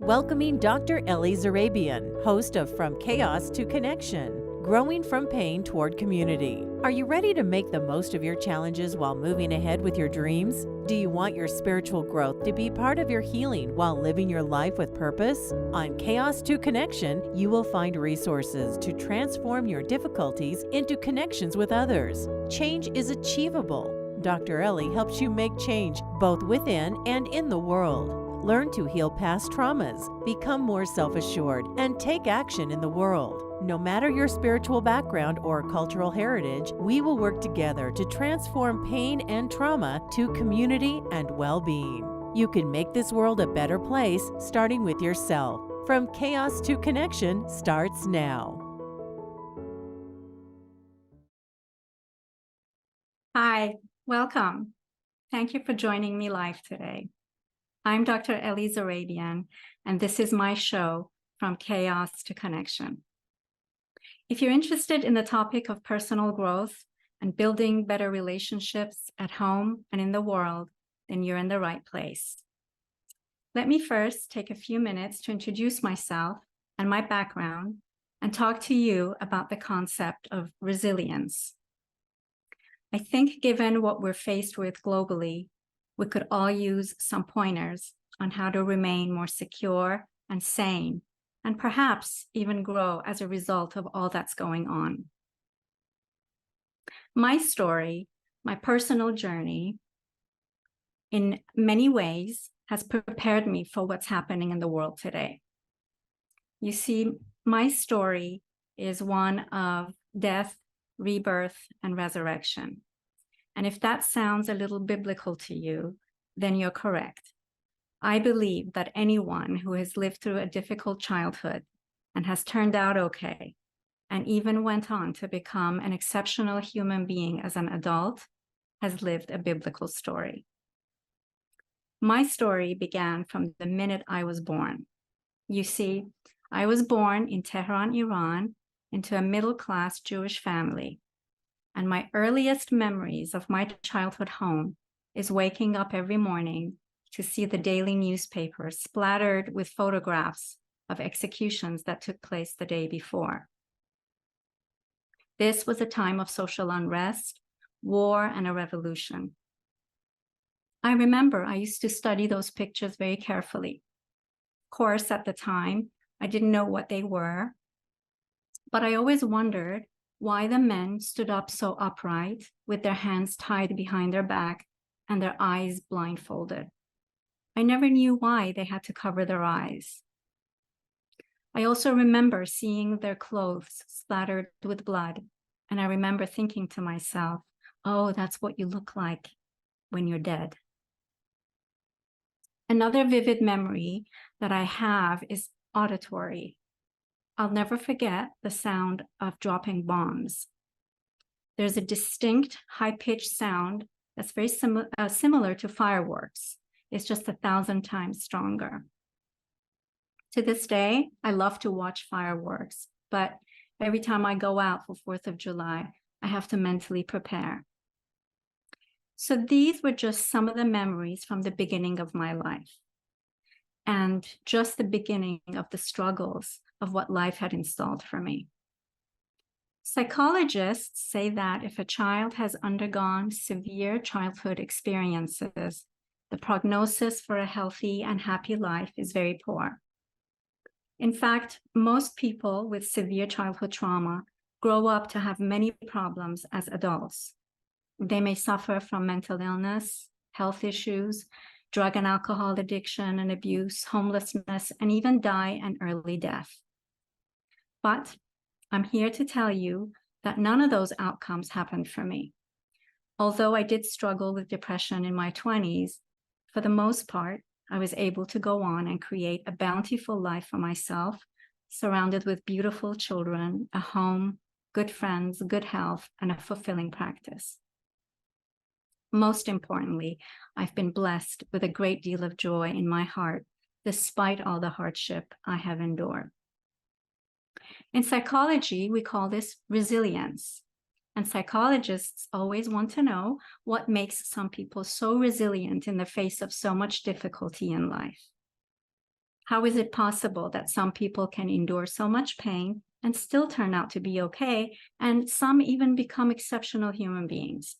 welcoming Dr. Ellie Zarabian, host of From Chaos to Connection, growing from pain toward community. Are you ready to make the most of your challenges while moving ahead with your dreams? Do you want your spiritual growth to be part of your healing while living your life with purpose? On Chaos to Connection, you will find resources to transform your difficulties into connections with others. Change is achievable. Dr. Ellie helps you make change both within and in the world. Learn to heal past traumas, become more self-assured, and take action in the world. No matter your spiritual background or cultural heritage, we will work together to transform pain and trauma to community and well-being. You can make this world a better place, starting with yourself. From Chaos to Connection starts now. Hi, welcome. Thank you for joining me live today. I'm Dr. Ellie Zarabian, and this is my show, From Chaos to Connection. If you're interested in the topic of personal growth and building better relationships at home and in the world, then you're in the right place. Let me first take a few minutes to introduce myself and my background and talk to you about the concept of resilience. I think given what we're faced with globally, we could all use some pointers on how to remain more secure and sane, and perhaps even grow as a result of all that's going on. My story, my personal journey, in many ways has prepared me for what's happening in the world today. You see, my story is one of death, rebirth, and resurrection. And if that sounds a little biblical to you, then you're correct. I believe that anyone who has lived through a difficult childhood and has turned out okay, and even went on to become an exceptional human being as an adult, has lived a biblical story. My story began from the minute I was born. You see, I was born in Tehran, Iran, into a middle-class Jewish family. And my earliest memories of my childhood home is waking up every morning to see the daily newspaper splattered with photographs of executions that took place the day before. This was a time of social unrest, war, and a revolution. I remember I used to study those pictures very carefully. Of course, at the time, I didn't know what they were, but I always wondered why the men stood up so upright with their hands tied behind their back and their eyes blindfolded. I never knew why they had to cover their eyes. I also remember seeing their clothes splattered with blood, and I remember thinking to myself, oh, that's what you look like when you're dead. Another vivid memory that I have is auditory. I'll never forget the sound of dropping bombs. There's a distinct high-pitched sound that's very similar to fireworks. It's just 1,000 times stronger. To this day, I love to watch fireworks, but every time I go out for 4th of July, I have to mentally prepare. So these were just some of the memories from the beginning of my life, and just the beginning of the struggles of what life had installed for me. Psychologists say that if a child has undergone severe childhood experiences, the prognosis for a healthy and happy life is very poor. In fact, most people with severe childhood trauma grow up to have many problems as adults. They may suffer from mental illness, health issues, drug and alcohol addiction and abuse, homelessness, and even die an early death. But I'm here to tell you that none of those outcomes happened for me. Although I did struggle with depression in my 20s, for the most part, I was able to go on and create a bountiful life for myself, surrounded with beautiful children, a home, good friends, good health, and a fulfilling practice. Most importantly, I've been blessed with a great deal of joy in my heart, despite all the hardship I have endured. In psychology, we call this resilience. And psychologists always want to know what makes some people so resilient in the face of so much difficulty in life. How is it possible that some people can endure so much pain and still turn out to be okay, and some even become exceptional human beings,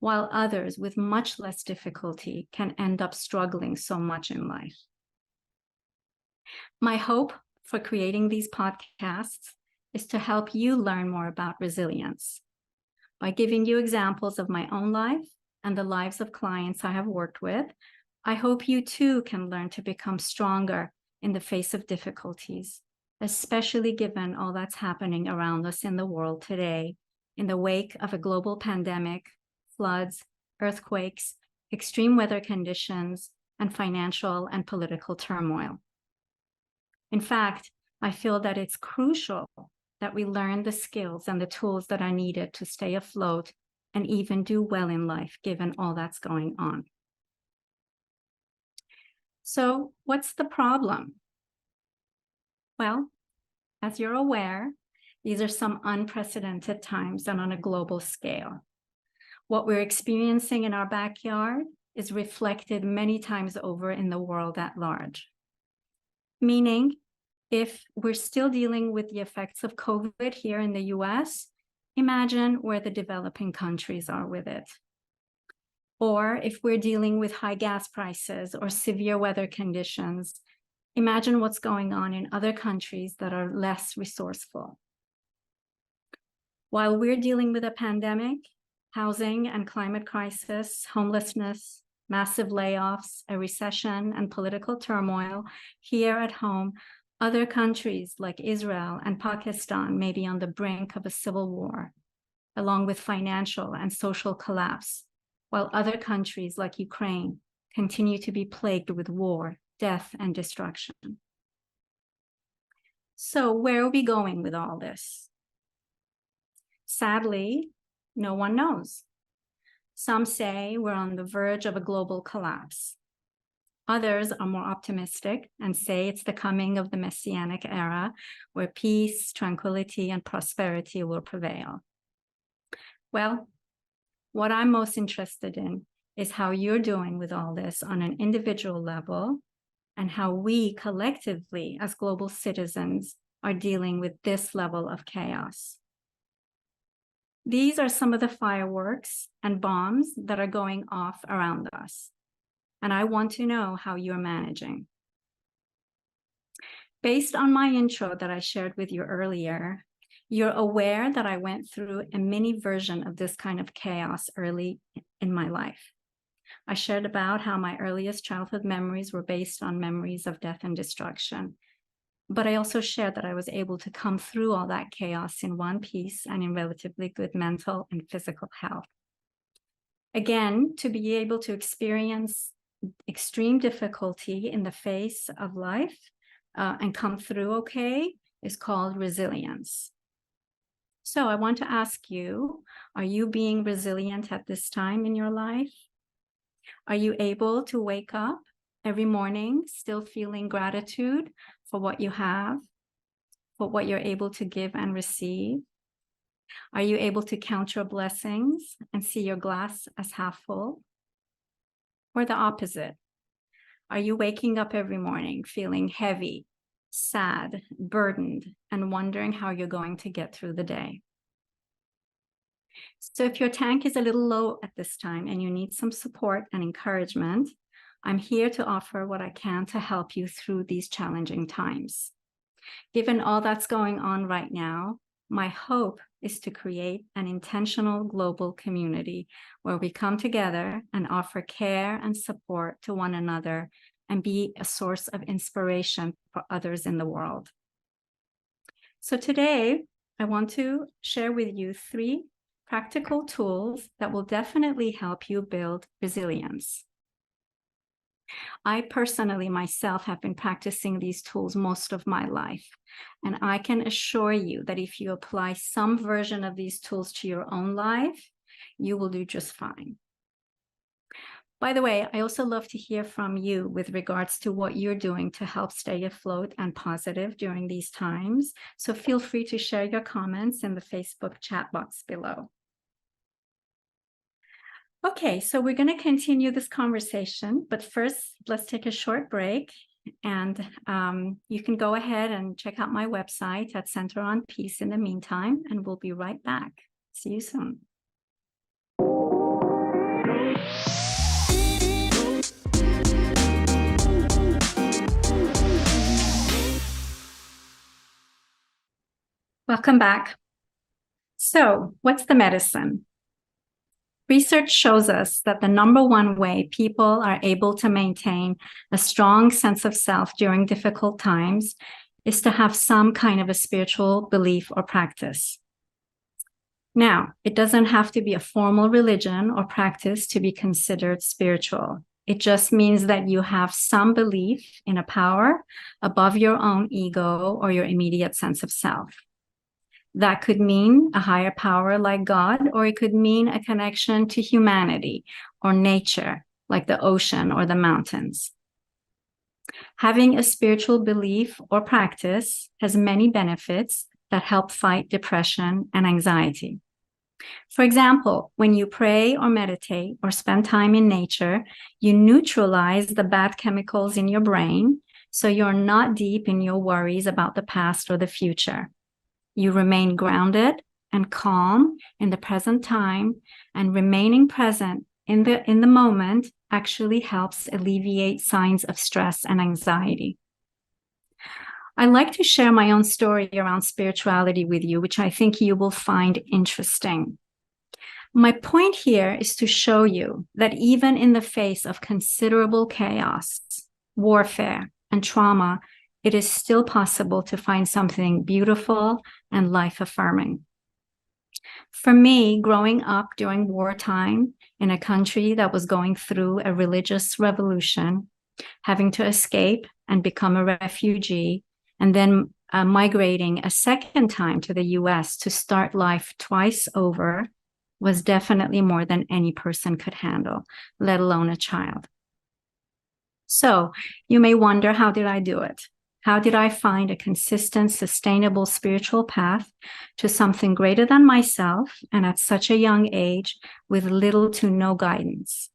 while others with much less difficulty can end up struggling so much in life? My hope for creating these podcasts is to help you learn more about resilience by giving you examples of my own life and the lives of clients I have worked with. I hope you too can learn to become stronger in the face of difficulties, especially given all that's happening around us in the world today, in the wake of a global pandemic, floods, earthquakes, extreme weather conditions, and financial and political turmoil. In fact, I feel that it's crucial that we learn the skills and the tools that are needed to stay afloat and even do well in life, given all that's going on. So, what's the problem? Well, as you're aware, these are some unprecedented times and on a global scale. What we're experiencing in our backyard is reflected many times over in the world at large. Meaning, if we're still dealing with the effects of COVID here in the US, imagine where the developing countries are with it. Or if we're dealing with high gas prices or severe weather conditions, imagine what's going on in other countries that are less resourceful. While we're dealing with a pandemic, housing and climate crisis, homelessness, massive layoffs, a recession, and political turmoil here at home, other countries like Israel and Pakistan may be on the brink of a civil war, along with financial and social collapse, while other countries like Ukraine continue to be plagued with war, death, and destruction. So where are we going with all this? Sadly, no one knows. Some say we're on the verge of a global collapse. Others are more optimistic and say it's the coming of the Messianic era where peace, tranquility, and prosperity will prevail. Well, what I'm most interested in is how you're doing with all this on an individual level and how we collectively as global citizens are dealing with this level of chaos. These are some of the fireworks and bombs that are going off around us, and I want to know how you're managing. Based on my intro that I shared with you earlier, you're aware that I went through a mini version of this kind of chaos early in my life. I shared about how my earliest childhood memories were based on memories of death and destruction. But I also shared that I was able to come through all that chaos in one piece and in relatively good mental and physical health. Again, to be able to experience extreme difficulty in the face of life and come through okay is called resilience. So I want to ask you, are you being resilient at this time in your life? Are you able to wake up every morning still feeling gratitude for what you have, for what you're able to give and receive? Are you able to count your blessings and see your glass as half full? Or the opposite? Are you waking up every morning feeling heavy, sad, burdened, and wondering how you're going to get through the day? So if your tank is a little low at this time and you need some support and encouragement, I'm here to offer what I can to help you through these challenging times. Given all that's going on right now, my hope is to create an intentional global community where we come together and offer care and support to one another and be a source of inspiration for others in the world. So today, I want to share with you 3 practical tools that will definitely help you build resilience. I personally myself have been practicing these tools most of my life, and I can assure you that if you apply some version of these tools to your own life, you will do just fine. By the way, I also love to hear from you with regards to what you're doing to help stay afloat and positive during these times. So feel free to share your comments in the Facebook chat box below. Okay, so we're going to continue this conversation, but first, let's take a short break And you can go ahead and check out my website at Center on Peace in the meantime, and we'll be right back. See you soon. Welcome back. So, what's the medicine? Research shows us that the number one way people are able to maintain a strong sense of self during difficult times is to have some kind of a spiritual belief or practice. Now, it doesn't have to be a formal religion or practice to be considered spiritual. It just means that you have some belief in a power above your own ego or your immediate sense of self. That could mean a higher power like God, or it could mean a connection to humanity or nature, like the ocean or the mountains. Having a spiritual belief or practice has many benefits that help fight depression and anxiety. For example, when you pray or meditate or spend time in nature, you neutralize the bad chemicals in your brain, so you're not deep in your worries about the past or the future. You remain grounded and calm in the present time, and remaining present in the moment actually helps alleviate signs of stress and anxiety. I like to share my own story around spirituality with you, which I think you will find interesting. My point here is to show you that even in the face of considerable chaos, warfare, and trauma, it is still possible to find something beautiful and life-affirming. For me, growing up during wartime in a country that was going through a religious revolution, having to escape and become a refugee, and then migrating a second time to the US to start life twice over was definitely more than any person could handle, let alone a child. So you may wonder, how did I do it? How did I find a consistent, sustainable spiritual path to something greater than myself, and at such a young age with little to no guidance?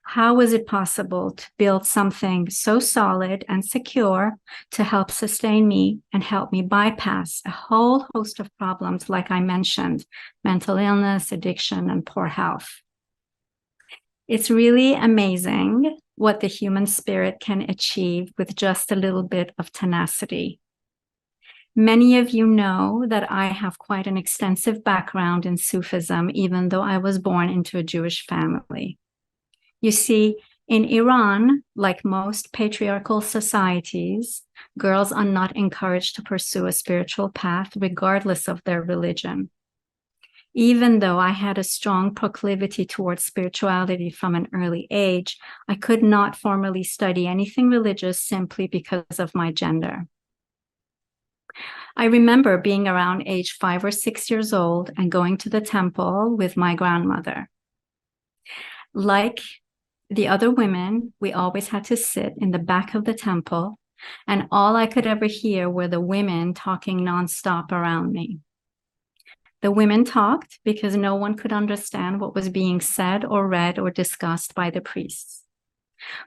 How was it possible to build something so solid and secure to help sustain me and help me bypass a whole host of problems, like I mentioned, mental illness, addiction, and poor health? It's really amazing what the human spirit can achieve with just a little bit of tenacity. Many of you know that I have quite an extensive background in Sufism, even though I was born into a Jewish family. You see, in Iran, like most patriarchal societies, girls are not encouraged to pursue a spiritual path regardless of their religion. Even though I had a strong proclivity towards spirituality from an early age, I could not formally study anything religious simply because of my gender. I remember being around age 5 or 6 years old and going to the temple with my grandmother. Like the other women, we always had to sit in the back of the temple, and all I could ever hear were the women talking nonstop around me. The women talked because no one could understand what was being said or read or discussed by the priests.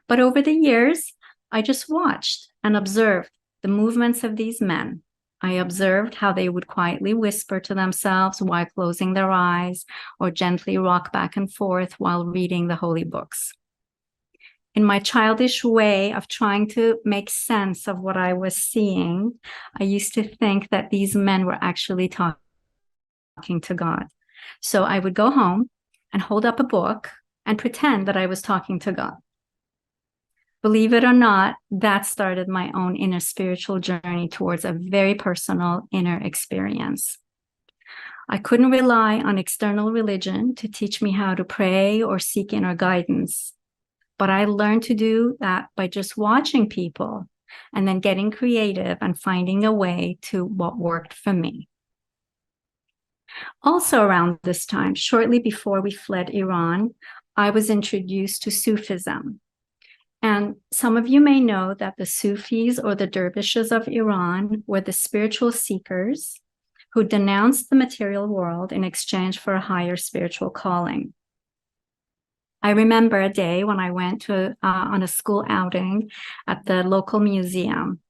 But over the years, I just watched and observed the movements of these men. I observed how they would quietly whisper to themselves while closing their eyes, or gently rock back and forth while reading the holy books. In my childish way of trying to make sense of what I was seeing, I used to think that these men were actually talking to God. So I would go home and hold up a book and pretend that I was talking to God. Believe it or not, that started my own inner spiritual journey towards a very personal inner experience. I couldn't rely on external religion to teach me how to pray or seek inner guidance, but I learned to do that by just watching people and then getting creative and finding a way to what worked for me. Also around this time, shortly before we fled Iran, I was introduced to Sufism. And some of you may know that the Sufis, or the dervishes of Iran, were the spiritual seekers who denounced the material world in exchange for a higher spiritual calling. I remember a day when I went to on a school outing at the local museum,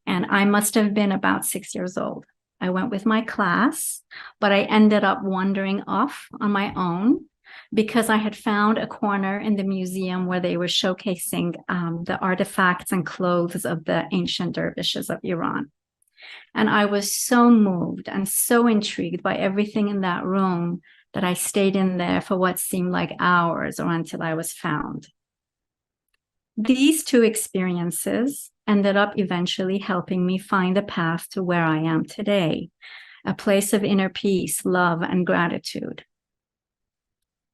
and I must have been about 6 years old. I went with my class, but I ended up wandering off on my own because I had found a corner in the museum where they were showcasing the artifacts and clothes of the ancient dervishes of Iran. And I was so moved and so intrigued by everything in that room that I stayed in there for what seemed like hours or until I was found. These two experiences ended up eventually helping me find a path to where I am today, a place of inner peace, love, and gratitude.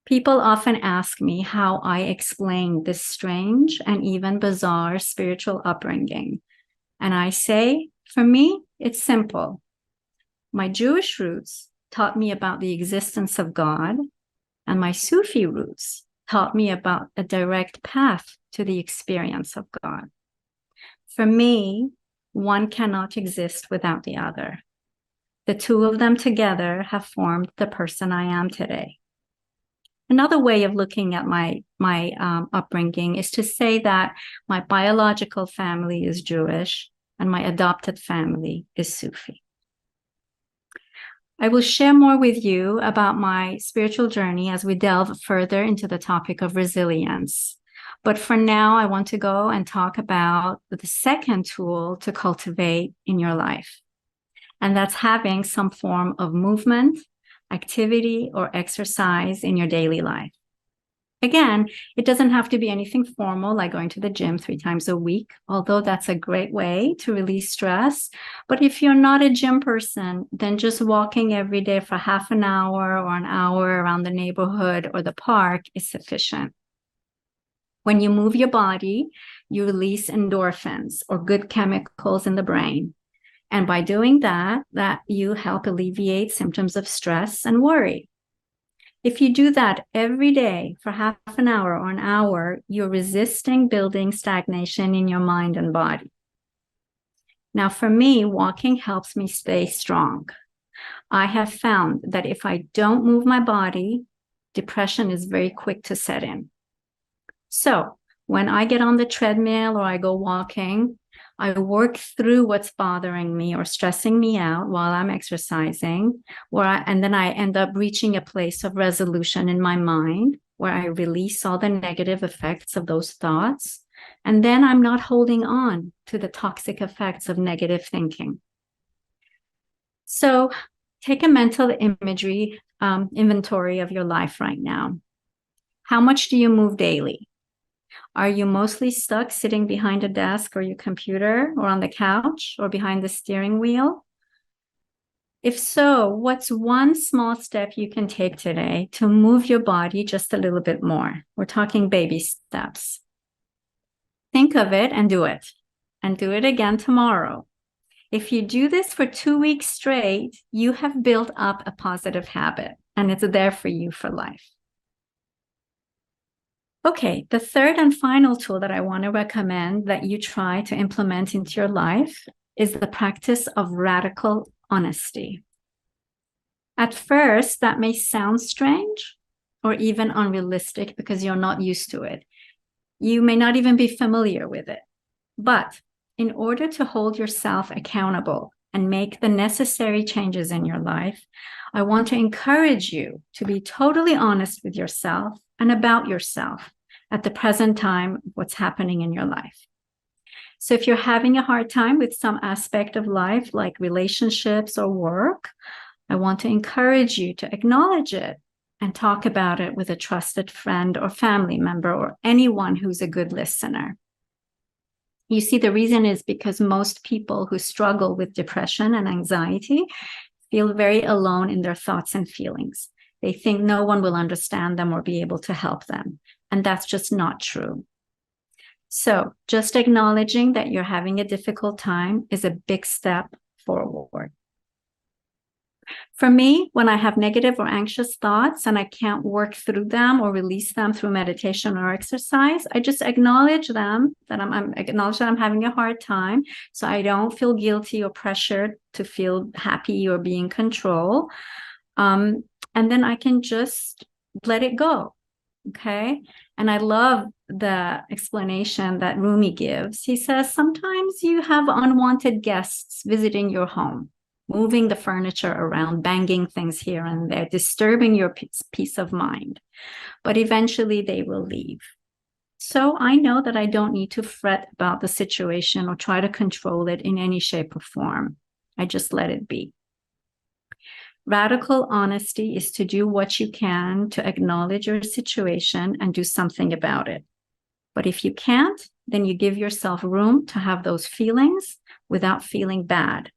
People often ask me how I explain this strange and even bizarre spiritual upbringing. And I say, for me, it's simple. My Jewish roots taught me about the existence of God, and my Sufi roots taught me about a direct path to the experience of God. For me, one cannot exist without the other. The two of them together have formed the person I am today. Another way of looking at my upbringing is to say that my biological family is Jewish and my adopted family is Sufi. I will share more with you about my spiritual journey as we delve further into the topic of resilience. But for now, I want to go and talk about the second tool to cultivate in your life. And that's having some form of movement, activity, or exercise in your daily life. Again, it doesn't have to be anything formal like going to the gym 3 times a week, although that's a great way to release stress. But if you're not a gym person, then just walking every day for half an hour or an hour around the neighborhood or the park is sufficient. When you move your body, you release endorphins or good chemicals in the brain. And by doing that you help alleviate symptoms of stress and worry. If you do that every day for half an hour or an hour, you're resisting building stagnation in your mind and body. Now, for me, walking helps me stay strong. I have found that if I don't move my body, depression is very quick to set in. So when I get on the treadmill or I go walking, I work through what's bothering me or stressing me out while I'm exercising, and then I end up reaching a place of resolution in my mind where I release all the negative effects of those thoughts. And then I'm not holding on to the toxic effects of negative thinking. So take a mental imagery inventory of your life right now. How much do you move daily? Are you mostly stuck sitting behind a desk or your computer or on the couch or behind the steering wheel? If so, what's one small step you can take today to move your body just a little bit more? We're talking baby steps. Think of it and do it again tomorrow. If you do this for 2 weeks straight, you have built up a positive habit and it's there for you for life. Okay, the third and final tool that I want to recommend that you try to implement into your life is the practice of radical honesty. At first, that may sound strange or even unrealistic because you're not used to it. You may not even be familiar with it. But in order to hold yourself accountable and make the necessary changes in your life, I want to encourage you to be totally honest with yourself and about yourself at the present time, what's happening in your life. So if you're having a hard time with some aspect of life, like relationships or work, I want to encourage you to acknowledge it and talk about it with a trusted friend or family member or anyone who's a good listener. You see, the reason is because most people who struggle with depression and anxiety feel very alone in their thoughts and feelings. They think no one will understand them or be able to help them. And that's just not true. So just acknowledging that you're having a difficult time is a big step forward. For me, when I have negative or anxious thoughts and I can't work through them or release them through meditation or exercise, I just acknowledge them, that I'm having a hard time, so I don't feel guilty or pressured to feel happy or be in control. And then I can just let it go. Okay. And I love the explanation that Rumi gives. He says, sometimes you have unwanted guests visiting your home, moving the furniture around, banging things here and there, disturbing your peace of mind. But eventually they will leave. So I know that I don't need to fret about the situation or try to control it in any shape or form. I just let it be. Radical honesty is to do what you can to acknowledge your situation and do something about it. But if you can't, then you give yourself room to have those feelings without feeling bad.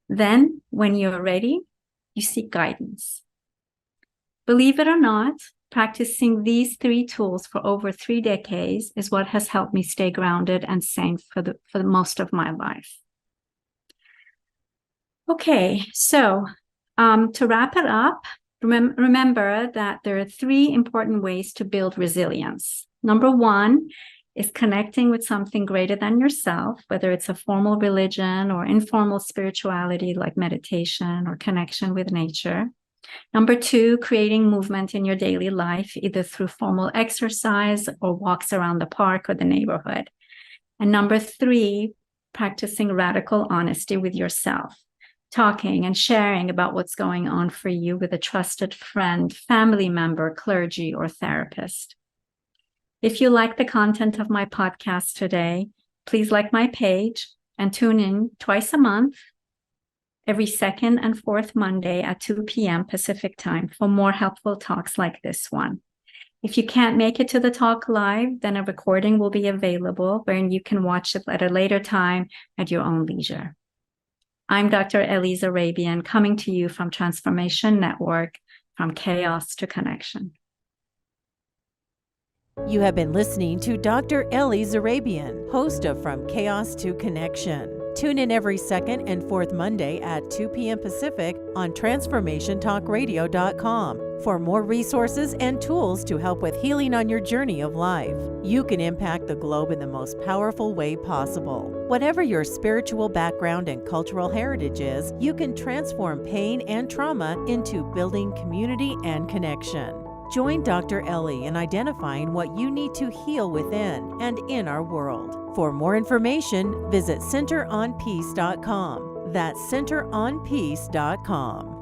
Then, when you're ready, you seek guidance. Believe it or not, practicing these 3 tools for over 3 decades is what has helped me stay grounded and sane for the most of my life. Okay, so to wrap it up, remember that there are 3 important ways to build resilience. Number 1 is connecting with something greater than yourself, whether it's a formal religion or informal spirituality like meditation or connection with nature. Number 2, creating movement in your daily life, either through formal exercise or walks around the park or the neighborhood. And number 3, practicing radical honesty with yourself, talking and sharing about what's going on for you with a trusted friend, family member, clergy, or therapist. If you like the content of my podcast today, please like my page and tune in twice a month, every second and fourth Monday at 2 p.m. Pacific time for more helpful talks like this one. If you can't make it to the talk live, then a recording will be available where you can watch it at a later time at your own leisure. I'm Dr. Ellie Zarabian, coming to you from Transformation Network, from chaos to connection. You have been listening to Dr. Ellie Zarabian, host of From Chaos to Connection. Tune in every second and fourth Monday at 2 p.m. Pacific on TransformationTalkRadio.com for more resources and tools to help with healing on your journey of life. You can impact the globe in the most powerful way possible. Whatever your spiritual background and cultural heritage is, you can transform pain and trauma into building community and connection. Join Dr. Ellie in identifying what you need to heal within and in our world. For more information, visit centeronpeace.com. That's centeronpeace.com.